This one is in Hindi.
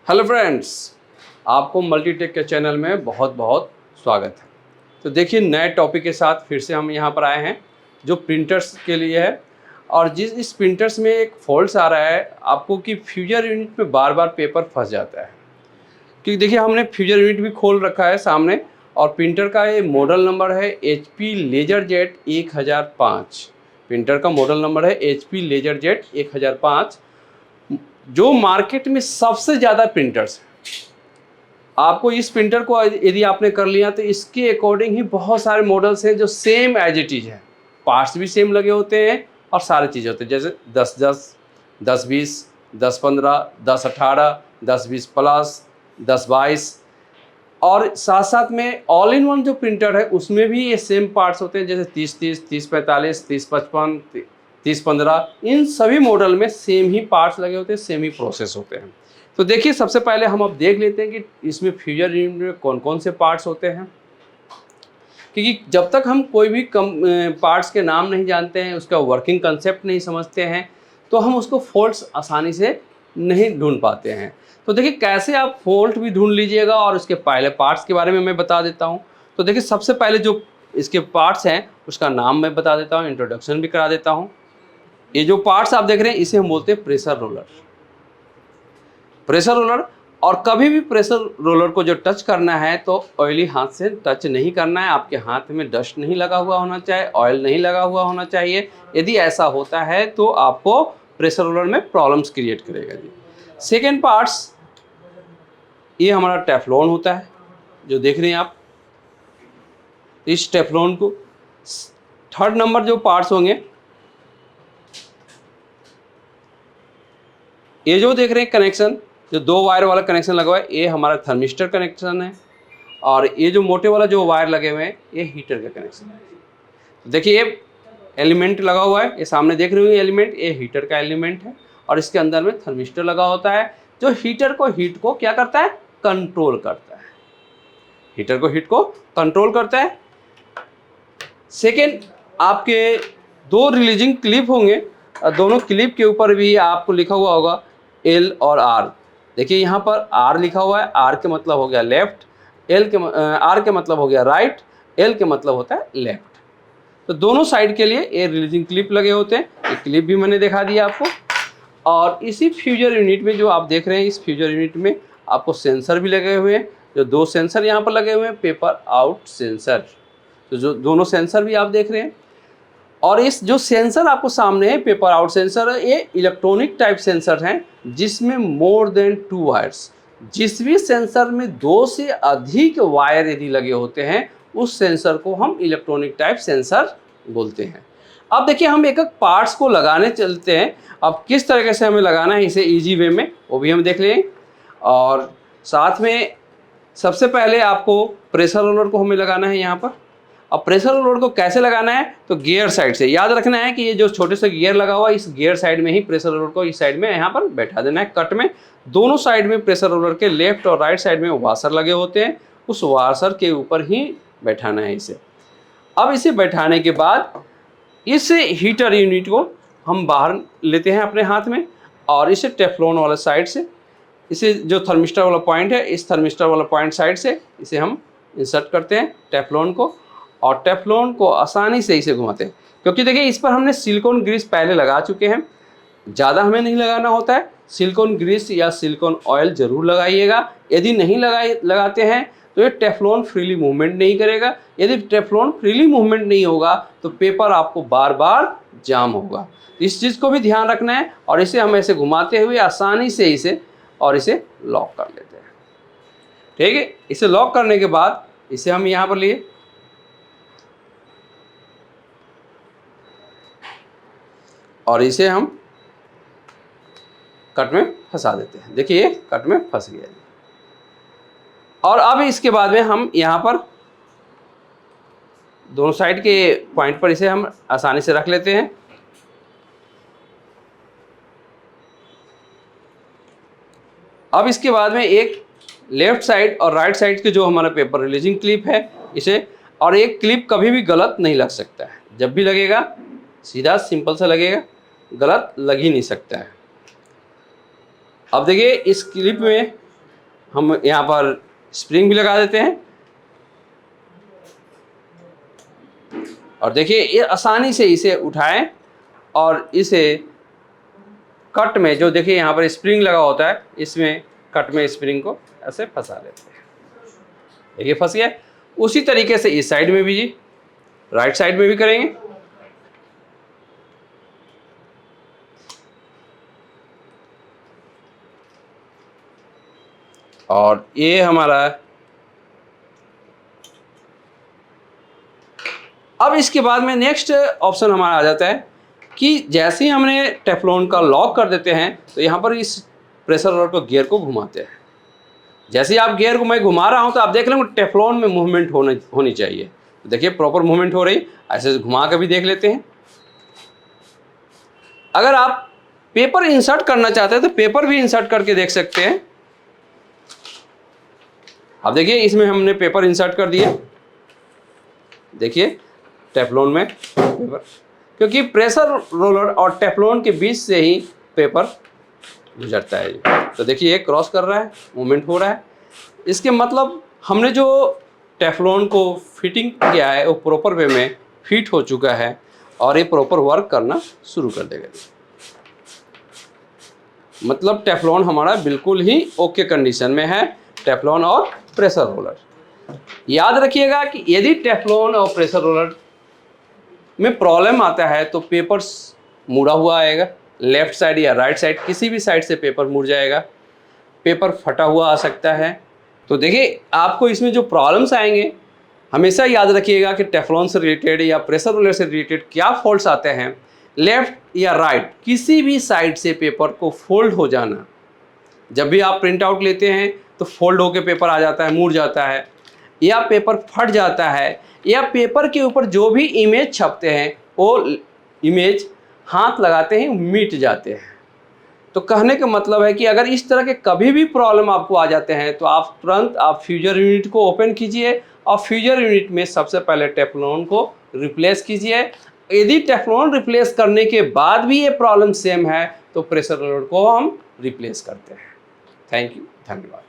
हेलो फ्रेंड्स, आपको मल्टीटेक के चैनल में बहुत बहुत स्वागत है। तो देखिए, नए टॉपिक के साथ फिर से हम यहाँ पर आए हैं जो प्रिंटर्स के लिए है। और इस प्रिंटर्स में एक फॉल्ट आ रहा है आपको कि फ्यूजर यूनिट में बार बार पेपर फंस जाता है। क्योंकि देखिए, हमने फ्यूजर यूनिट भी खोल रखा है सामने और प्रिंटर का ये मॉडल नंबर है HP LaserJet 1005। प्रिंटर का मॉडल नंबर है HP LaserJet 1005, जो मार्केट में सबसे ज़्यादा प्रिंटर्स हैं। आपको इस प्रिंटर को यदि आपने कर लिया तो इसके अकॉर्डिंग ही बहुत सारे मॉडल्स हैं जो सेम एज इट इज़ है। पार्ट्स भी सेम लगे होते हैं और सारी चीज़ें होती हैं, जैसे 10-10, 10-20, 10-15, 10-18, 10-20 प्लस, 10-22। और साथ साथ में ऑल इन वन जो प्रिंटर है उसमें भी ये सेम पार्ट्स होते हैं, जैसे 30-30, 30-45, 30-55, 30-15। इन सभी मॉडल में सेम ही पार्ट्स लगे होते हैं, सेम ही प्रोसेस होते हैं। तो देखिए, सबसे पहले हम अब देख लेते हैं कि इसमें फ्यूजर यूनिट में कौन कौन से पार्ट्स होते हैं। क्योंकि जब तक हम कोई भी पार्ट्स के नाम नहीं जानते हैं, उसका वर्किंग कंसेप्ट नहीं समझते हैं, तो हम उसको फॉल्ट्स आसानी से नहीं ढूंढ पाते हैं। तो देखिए, कैसे आप फॉल्ट भी ढूंढ लीजिएगा और उसके पहले पार्ट्स के बारे में मैं बता देता हूँ। तो देखिए, सबसे पहले जो इसके पार्ट्स हैं उसका नाम मैं बता देता हूँ, इंट्रोडक्शन भी करा देता हूँ। ये जो पार्ट्स आप देख रहे हैं इसे हम बोलते हैं प्रेशर रोलर। प्रेशर रोलर, और कभी भी प्रेशर रोलर को जो टच करना है तो ऑयली हाथ से टच नहीं करना है। आपके हाथ में डस्ट नहीं लगा हुआ होना चाहिए, ऑयल नहीं लगा हुआ होना चाहिए। यदि ऐसा होता है तो आपको प्रेशर रोलर में प्रॉब्लम्स क्रिएट करेगा जी। सेकेंड पार्ट्स, ये हमारा टेफ्लॉन होता है जो देख रहे हैं आप। इस टेफ्लॉन को थर्ड नंबर जो पार्ट्स होंगे, ये जो देख रहे हैं कनेक्शन, जो 2 वायर वाला कनेक्शन लगा हुआ है, ये हमारा थर्मिस्टर कनेक्शन है। और ये जो मोटे वाला जो वायर लगे हुए हैं ये हीटर का कनेक्शन है। देखिए, ये एलिमेंट लगा हुआ है, ये सामने देख रहे हो एलिमेंट, ये हीटर का एलिमेंट है। और इसके अंदर में थर्मिस्टर लगा होता है जो हीटर को हीट को क्या करता है, कंट्रोल करता है। हीटर को हीट को कंट्रोल करता है। सेकेंड, आपके 2 रिलीजिंग क्लिप होंगे और दोनों क्लिप के ऊपर भी आपको लिखा हुआ होगा L और R। देखिए, यहाँ पर R लिखा हुआ है, R के मतलब हो गया लेफ्ट, R के मतलब हो गया राइट, L के मतलब होता है लेफ्ट। तो दोनों साइड के लिए ये रिलीजिंग क्लिप लगे होते हैं। ये क्लिप भी मैंने दिखा दिया आपको। और इसी फ्यूजर यूनिट में जो आप देख रहे हैं, इस फ्यूजर यूनिट में आपको सेंसर भी लगे हुए हैं। जो 2 सेंसर यहाँ पर लगे हुए हैं, पेपर आउट सेंसर, तो जो दोनों सेंसर भी आप देख रहे हैं। और इस जो सेंसर आपको सामने है, पेपर आउट सेंसर, ये इलेक्ट्रॉनिक टाइप सेंसर हैं जिसमें मोर देन 2 वायर्स, जिस भी सेंसर में 2 से अधिक वायर यदि लगे होते हैं उस सेंसर को हम इलेक्ट्रॉनिक टाइप सेंसर बोलते हैं। अब देखिए, हम एक एक पार्ट्स को लगाने चलते हैं। अब किस तरीके से हमें लगाना है इसे इजी वे में, वो भी हम देख लेंगे। और साथ में सबसे पहले आपको प्रेशर रोलर को हमें लगाना है यहाँ पर। अब प्रेशर रोलर को कैसे लगाना है, तो गियर साइड से याद रखना है कि ये जो छोटे से गियर लगा हुआ है, इस गियर साइड में ही प्रेशर रोलर को इस साइड में यहाँ पर बैठा देना है कट में। दोनों साइड में प्रेशर रोलर के लेफ्ट और राइट साइड में वाशर लगे होते हैं, उस वाशर के ऊपर ही बैठाना है इसे। अब इसे बैठाने के बाद इस हीटर यूनिट को हम बाहर लेते हैं अपने हाथ में और इसे टेफ्लॉन वाला साइड से, इसे जो थर्मिस्टर वाला पॉइंट है, इस थर्मिस्टर वाला पॉइंट साइड से इसे हम इंसर्ट करते हैं टेफ्लॉन को। और टेफ्लॉन को आसानी से इसे घुमाते हैं, क्योंकि देखिए इस पर हमने सिलिकॉन ग्रीस पहले लगा चुके हैं। ज़्यादा हमें नहीं लगाना होता है। सिलिकॉन ग्रीस या सिलिकॉन ऑयल ज़रूर लगाइएगा। यदि नहीं लगाते हैं तो ये टेफ्लॉन फ्रीली मूवमेंट नहीं करेगा। यदि टेफ्लॉन फ्रीली मूवमेंट नहीं होगा तो पेपर आपको बार बार जाम होगा। इस चीज़ को भी ध्यान रखना है। और इसे हम ऐसे घुमाते हुए आसानी से इसे लॉक कर लेते हैं। ठीक है, इसे लॉक करने के बाद इसे हम यहाँ पर लिए और इसे हम कट में फंसा देते हैं। देखिए, ये कट में फंस गया। और अब इसके बाद में हम यहाँ पर दोनों साइड के पॉइंट पर इसे हम आसानी से रख लेते हैं। अब इसके बाद में एक लेफ्ट साइड और राइट साइड के जो हमारा पेपर रिलीजिंग क्लिप है इसे, और एक क्लिप कभी भी गलत नहीं लग सकता है। जब भी लगेगा सीधा सिंपल सा लगेगा, गलत लग ही नहीं सकता है। अब देखिए, इस क्लिप में हम यहाँ पर स्प्रिंग भी लगा देते हैं और देखिए ये आसानी से इसे उठाएं और इसे कट में, जो देखिए यहाँ पर स्प्रिंग लगा होता है, इसमें कट में स्प्रिंग को ऐसे फंसा देते हैं। देखिए फंस गया। उसी तरीके से इस साइड में भी जी, राइट साइड में भी करेंगे। और ये हमारा, अब इसके बाद में नेक्स्ट ऑप्शन हमारा आ जाता है कि जैसे ही हमने टेफ्लॉन का लॉक कर देते हैं तो यहाँ पर इस प्रेशर रोलर को, गियर को घुमाते हैं। जैसे ही आप गियर को मैं घुमा रहा हूँ तो आप देख लेंगे टेफ्लॉन में मूवमेंट होनी चाहिए। तो देखिए प्रॉपर मूवमेंट हो रही, ऐसे घुमा कर भी देख लेते हैं। अगर आप पेपर इंसर्ट करना चाहते हैं तो पेपर भी इंसर्ट करके देख सकते हैं। अब देखिए इसमें हमने पेपर इंसर्ट कर दिया, देखिए टेफ्लॉन में पेपर, क्योंकि प्रेशर रोलर और टेफ्लॉन के बीच से ही पेपर गुजरता है। तो देखिए ये क्रॉस कर रहा है, मूवमेंट हो रहा है। इसके मतलब हमने जो टेफ्लॉन को फिटिंग किया है वो प्रॉपर वे में फिट हो चुका है और ये प्रॉपर वर्क करना शुरू कर देगा। मतलब टेफ्लॉन हमारा बिल्कुल ही ओके कंडीशन में है, टेफ्लॉन और प्रेशर रोलर। याद रखिएगा कि यदि टेफ्लॉन और प्रेशर रोलर में प्रॉब्लम आता है तो पेपर्स मुड़ा हुआ आएगा, लेफ्ट साइड या राइट साइड किसी भी साइड से पेपर मुड़ जाएगा, पेपर फटा हुआ आ सकता है। तो देखिए आपको इसमें जो प्रॉब्लम्स आएंगे हमेशा याद रखिएगा कि टेफ्लॉन से रिलेटेड या प्रेशर रोलर से रिलेटेड क्या फॉल्ट्स आते हैं। लेफ्ट या राइट किसी भी साइड से पेपर को फोल्ड हो जाना, जब भी आप प्रिंट आउट लेते हैं तो फोल्ड होकर पेपर आ जाता है, मुड़ जाता है, या पेपर फट जाता है, या पेपर के ऊपर जो भी इमेज छपते हैं वो इमेज हाथ लगाते ही मिट जाते हैं। तो कहने का मतलब है कि अगर इस तरह के कभी भी प्रॉब्लम आपको आ जाते हैं तो आप तुरंत फ्यूजर यूनिट को ओपन कीजिए और फ्यूजर यूनिट में सबसे पहले टेफ्लॉन को रिप्लेस कीजिए। यदि टेफ्लॉन रिप्लेस करने के बाद भी ये प्रॉब्लम सेम है तो प्रेशर रोलर को हम रिप्लेस करते हैं। थैंक यू, धन्यवाद।